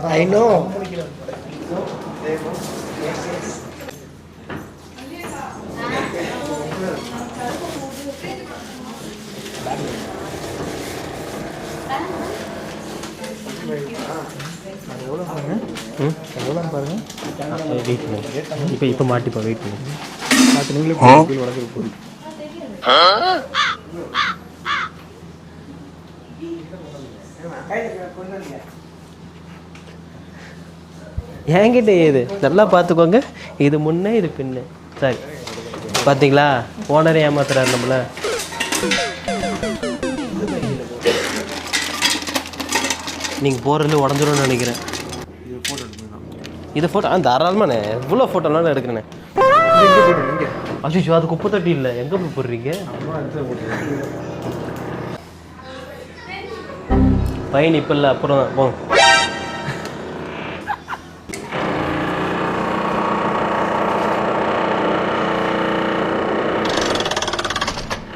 I know. எவ்வளோ பாருங்க. Wait பண்ணுங்க. இப்போ மாட்டிப்பா. வெயிட் பண்ணுங்க. பார்த்து நீங்களே வளர்க்குற போகுது. என்கிட்ட ஏது நல்லா பார்த்துக்கோங்க. இது முன்னே இது பின்னே. சரி பார்த்தீங்களா, ஓனரே ஏமாத்துறாரு நம்மள. நீங்கள் போகிறதுல உடஞ்சிரும்னு நினைக்கிறேன். இது ஃபோட்டோ தாராளமாண்ணே, இவ்வளோ ஃபோட்டோலாம் எடுக்கிறேண்ணே. அச்சோ, அது குப்பை தட்டி இல்லை. எங்கே போய் போடுறீங்க? பையன் இப்போ இல்லை, அப்புறம் தான் போங்க.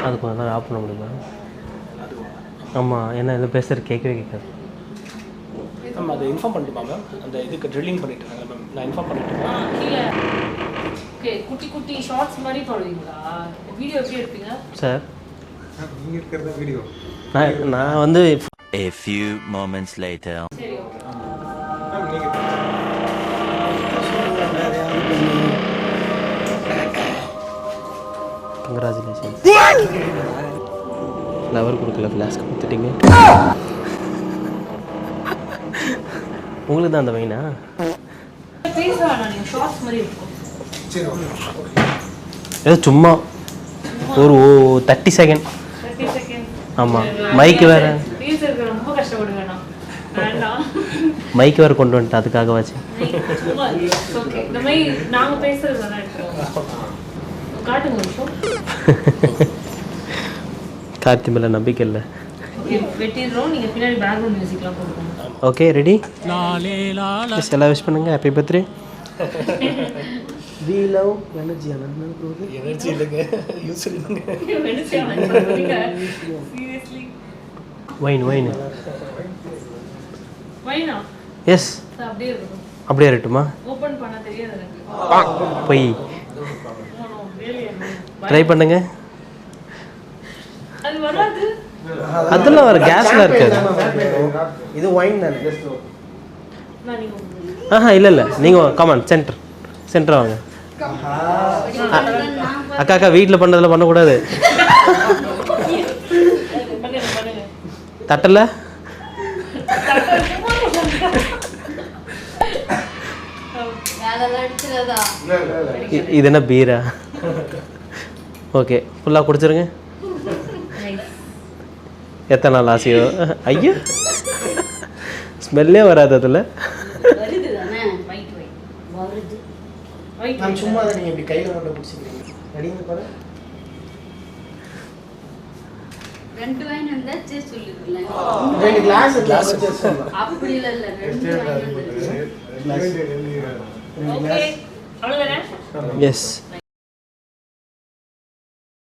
அது கொஞ்சம் நேரம் ஆஃப் பண்ண முடியுமா? ஆமாம், ஏன்னா இதில் பேசுகிறது கேட்கவே கேட்காது. மேம் அதை இன்ஃபார்ம் பண்ணிட்டுமா மேம்? அந்த இதுக்கு ட்ரில்லிங் பண்ணிட்டு இருக்காங்க மேம். நான் இன்ஃபார்ம் பண்ணிட்டுமா? ஓகே, குட்டி குட்டி ஷார்ட்ஸ் மாதிரி போடுவீங்களா? வீடியோ எப்படி எடுப்பீங்க சார்? நீங்கள் இருக்கிறத வீடியோ நான் வந்து A few moments later. சரி, ஓகே. மேம் நீங்கள் கங்க்ராச்சுலேஷன். லவர் கொடுக்கல, ஃப்ளாஸ்க்கு கொடுத்துட்டீங்க. உங்களுக்கு தான் அந்த வைனா? பேசலாம், நீங்க ஷார்ட்ஸ் மாதிரி இருக்கும். சரி ஏதோ சும்மா ஒரு 30 செகண்ட். 30 செகண்ட். ஆமாம், மைக்கு வேறு. பேசுறதுக்கு ரொம்ப கஷ்டப்படுவேன் நான். வேண்டாம், மைக்கு வேறு கொண்டு வந்துட்டு அதுக்காக வச்சு. ஓகே, இந்த மாதிரி நாங்க பேசுறது தான் எடுத்துருவோம். காட்டுங்க ஒரு நிமிஷம். கார்த்தி மேலே நம்பிக்கை இல்லை. ஓகே, வெட்டிடுறோம். நீங்கள் பின்னாடி பேக்ரவுண்ட் மியூசிக்லாம் போட்டுக்கோங்க. Okay, ready? எல்லாம் விஷ் பண்ணுங்க. Happy birthday. We love energy. Energy இல்லைங்க, யூஸ் இல்லைங்க. Seriously wine wine. வைனா? எஸ், அப்படியே இருக்கும். அப்படியே இருக்கட்டுமா? ஓப்பன் பண்ண தெரியாது எனக்கு. போய் ட்ரை பண்ணுங்க. அது வராது. அதெல்லாம் வர கேஸ்ல இருக்காது. இது வைன் தானே? நான் நீங்க ஆஹா, இல்லை இல்லை, நீங்கள் கமான் சென்டர் வாங்க. அக்கா அக்கா, வீட்டில் பண்ணதெல்லாம் பண்ணக்கூடாது. பண்ணுங்க. தட்டல இது என்ன பீரா? ஓகே, ஃபுல்லாக குடிச்சிருங்க. எத்தனை நாள் ஆசையோ. ஐயோ, ஸ்மெல்லே வராது அதில். நான் சும்மா அதை நீங்கள் இப்படி கையில் கொண்டு பிடிச்சிக்கிறீங்க. ரெடிங்க பாரு. 2 வைன் வந்தா சேஸ் சொல்லிருக்கீங்க. 2 கிளாஸ் அப்படி இல்ல 2 வைன். ஓகே, அவ்வளவுதானே? எஸ்.